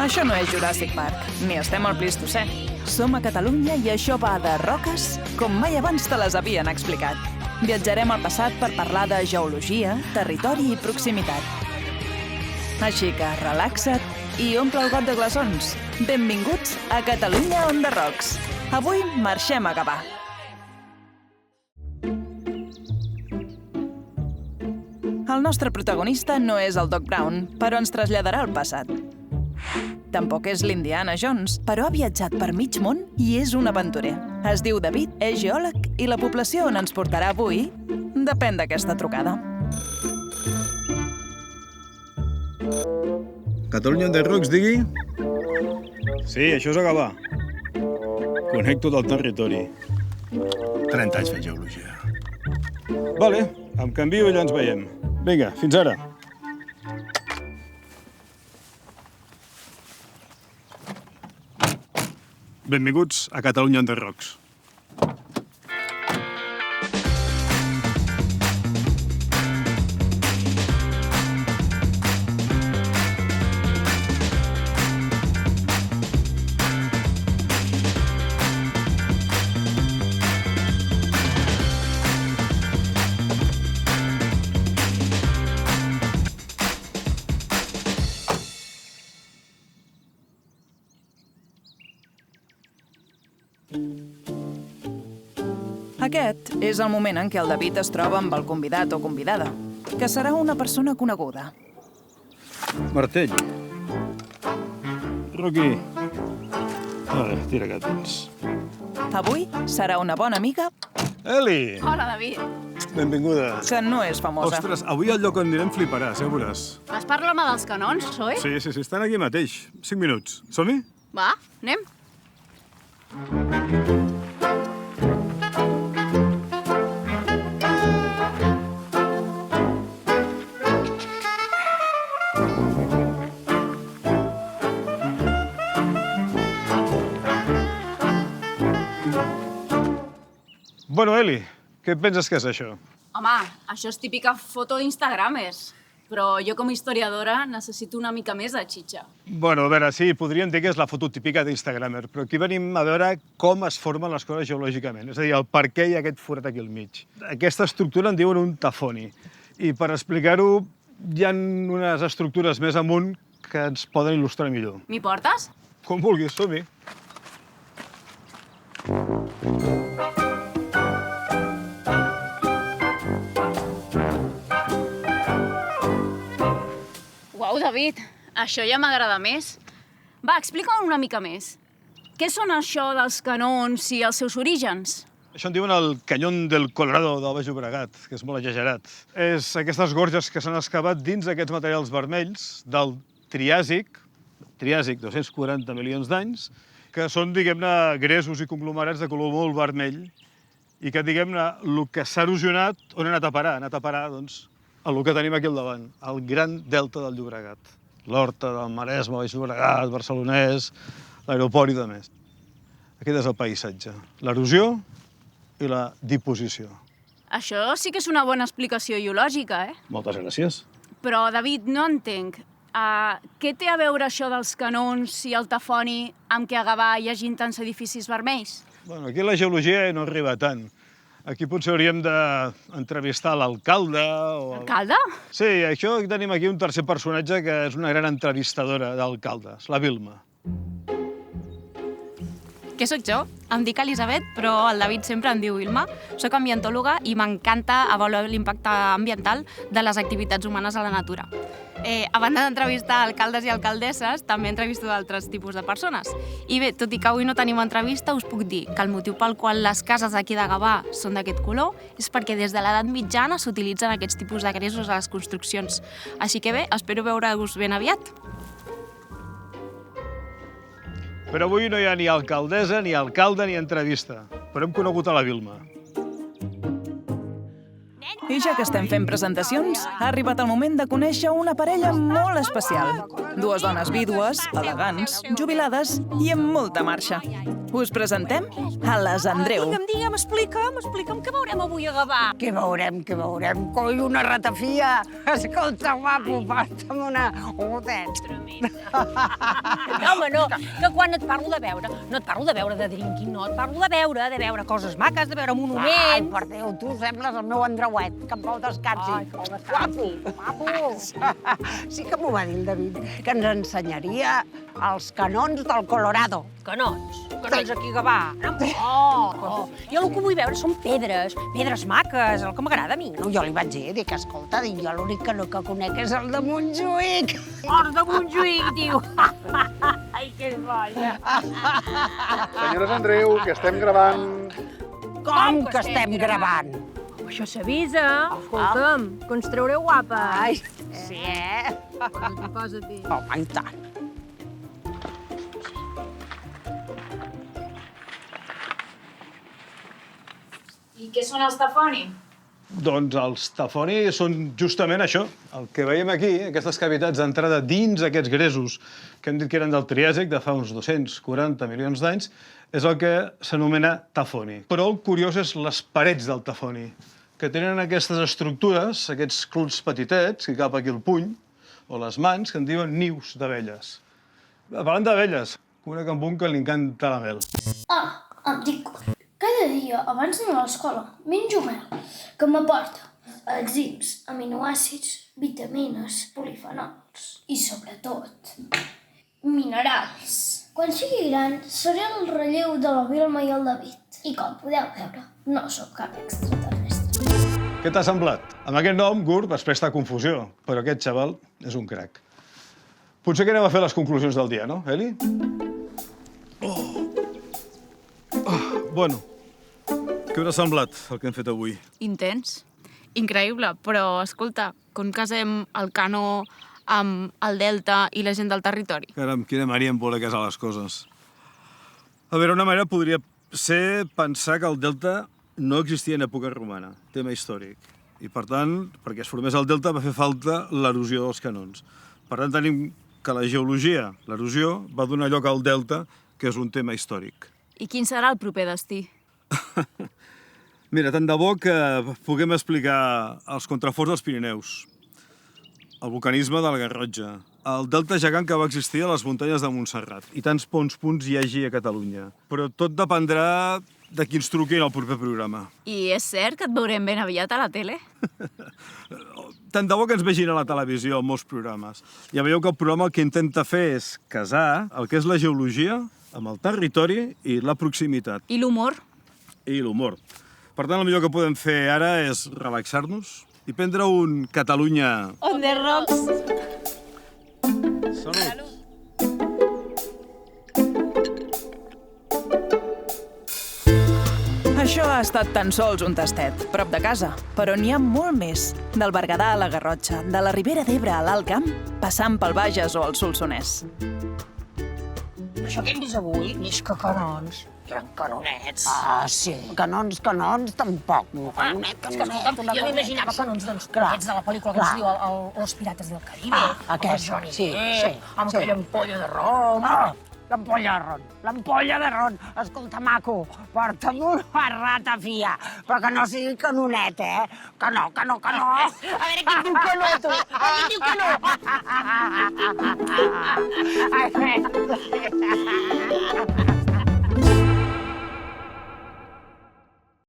Això no és Jurassic Park, ni estem al Plistocè. Som a Catalunya i això va de roques com mai abans te les havien explicat. Viatjarem al passat per parlar de geologia, territori i proximitat. Així que relaxa't i omple el got de glaçons. Benvinguts a Catalunya on the Rocks. Avui marxem a Gavà. El nostre protagonista no és el Doc Brown, però ens traslladarà al passat. Tampoc és l'Indiana Jones, però ha viatjat per mig món i és un aventurer. Es diu David, és geòleg i la població on ens portarà avui depèn d'aquesta trucada. Catalunya on the Rocks, digui? Sí, això és a Gavà. Connecto del territori. 30 anys fent geologia. Vale, em canvio i allà ens veiem. Vinga, fins ara. Benvinguts a Catalunya on the Rocks. Aquest és el moment en què el David es troba amb el convidat o convidada, que serà una persona coneguda. Martell. Rocky. Tira que tens. Avui serà una bona amiga Eli! Hola, David. Benvinguda. que no és famosa. Ostres, avui al lloc on anirem fliparàs, ja ho veuràs. Vas parlar-me dels canons, Zoe? Sí, estan aquí mateix. 5 minuts. Som-hi? Va, anem. Bueno, Eli, què penses que és això? Home, això és típica foto d'Instagramers. Però jo, com a historiadora, necessito una mica més de xitxa. Bueno, a veure, sí, podríem dir que és la foto típica d'Instagramer, però aquí venim a veure com es formen les coses geològicament, és a dir, el per què hi ha aquest forat aquí al mig. Aquesta estructura en diuen un tafoni, i per explicar-ho hi ha unes estructures més amunt que ens poden il·lustrar millor. M'hi portes? Com vulguis, som-hi. Uau, David, això ja m'agrada més. Va, explica'm una mica més. Què són això dels canons i els seus orígens? Això en diuen el Canyón del Colorado del Baix Llobregat, que és molt exagerat. És aquestes gorges que s'han excavat dins d'aquests materials vermells del Triàsic, 240 milions d'anys, que són, diguem-ne, gresos i conglomerats de color molt vermell i que, diguem-ne, el que s'ha erosionat, on ha anat a parar? Ha anat a parar, doncs, el que tenim aquí al davant, el gran delta del Llobregat. L'Horta del Maresme, Baix Llobregat, Barcelonès, l'aeroport i demés. Aquest és el paisatge, l'erosió i la diposició. Això sí que és una bona explicació geològica, eh? Moltes gràcies. Però, David, no entenc. Què té a veure això dels canons i el tafoni amb que a Gavà hi hagin tants edificis vermells? Bueno, aquí la geologia no arriba tant. Aquí potser hauríem d'entrevistar l'alcalde o... Alcalde? Sí, això tenim aquí un tercer personatge que és una gran entrevistadora d'alcaldes, la Vilma. Què sóc jo? Em dic Elisabet, però el David sempre em diu Vilma. Soc ambientòloga i m'encanta avaluar l'impacte ambiental de les activitats humanes a la natura. A banda d'entrevistar alcaldes i alcaldesses, també entrevisto d'altres tipus de persones. I bé, tot i que avui no tenim entrevista, us puc dir que el motiu pel qual les cases d'aquí de Gavà són d'aquest color és perquè des de l'edat mitjana s'utilitzen aquests tipus de gresos a les construccions. Així que bé, espero veure-us ben aviat. Però avui no hi ha ni alcaldessa, ni alcalde, ni entrevista. Però hem conegut a la Vilma. I ja que estem fent presentacions, ha arribat el moment de conèixer una parella molt especial. Dues dones vídues, elegants, jubilades i amb molta marxa. Us presentem a les Andreu. Digue'm, explica'm què veurem avui a Gavà. Què veurem? Coi, una ratafia! Escolta, guapo, porta'm un gotet. No, home, no, que quan et parlo de veure, no et parlo de veure de drinking, no, et parlo de veure coses maques, de veure monuments. Ai, per Déu, tu sembles el meu Andreuet, que en pau descansi. Ai, pau descansi. Guapo! Sí que m'ho va dir el David, que ens ensenyaria els canons del Colorado. Canons aquí a Gavà. Oh. Jo el que vull veure són pedres maques, el que m'agrada a mi. No, jo li vaig dir, dic, escolta, jo l'únic que conec és el de Montjuïc. Els de Montjuïc, diu. Ai, que boja. Senyores Andreu, que estem gravant. Com que estem gravant? Això s'avisa. Escolta'm, que ens traureu guapes. Ai, sí, Posa-t'hi. Home, i tant. I què són els tafoni? Doncs els tafoni són justament això. El que veiem aquí, aquestes cavitats d'entrada dins aquests gresos que hem dit que eren del Triàsic, de fa uns 240 milions d'anys, és el que s'anomena tafoni. Però el curiós és les parets del tafoni, que tenen aquestes estructures, aquests cluts petitets, que cap aquí el puny, o les mans, que en diuen nius d'abelles. Parlant d'abelles, conec amb un que li encanta la mel. Em dic, cada dia abans d'anar a l'escola menjo mel, que m'aporta enzims, aminoàcids, vitamines, polifenols i, sobretot, minerals. Quan sigui gran, seré el relleu de la Vilma i el David. I com podeu veure, no sóc cap extraterrestre. Què t'ha semblat? Amb aquest nom, GURB es presta a confusió, però aquest xaval és un crac. Potser que anem a fer les conclusions del dia, no, Eli? Bueno, què us ha semblat el que hem fet avui? Intens. Increïble, però, escolta, com casem el canó amb el delta i la gent del territori? Caram, quina manera em voler casar les coses. A veure, una manera podria ser pensar que el delta no existia en època romana, tema històric. I, per tant, perquè es formés el delta va fer falta l'erosió dels canons. Per tant, tenim que la geologia, l'erosió, va donar lloc al delta, que és un tema històric. I quin serà el proper destí? Mira, tant de bo que puguem explicar els contraforts dels Pirineus, el vulcanisme de la Garrotxa, el delta gegant que va existir a les muntanyes de Montserrat i tants punts hi hagi a Catalunya. Però tot dependrà de qui ens truqui en el proper programa. I és cert que et veurem ben aviat a la tele? Tant de bo que ens vegin a la televisió, en molts programes. Ja veieu que el programa el que intenta fer és casar el que és la geologia amb el territori i la proximitat. I l'humor? I l'humor. Per tant, el millor que podem fer ara és relaxar-nos i prendre un Catalunya... On the rocks. Salut! Això ha estat tan sols un tastet, prop de casa, però n'hi ha molt més. Del Berguedà a la Garrotxa, de la Ribera d'Ebre a l'Alt Camp, passant pel Bages o el Solsonès. Això que hem vist avui, és que canons. Eren canonets. Ah, sí, canons, tampoc. Canonet. Jo m'imaginava canons d'aquests de la pel·lícula que es diu Los Pirates del Caribe. Aquest, Johnny sí, Depp, amb aquella ampolla de rom. L'ampolla de ron. Escolta, maco, porta'm una ratafia, però que no sigui canonet, eh? Que no. A veure qui diu que no, tu. Qui diu que no? Ai,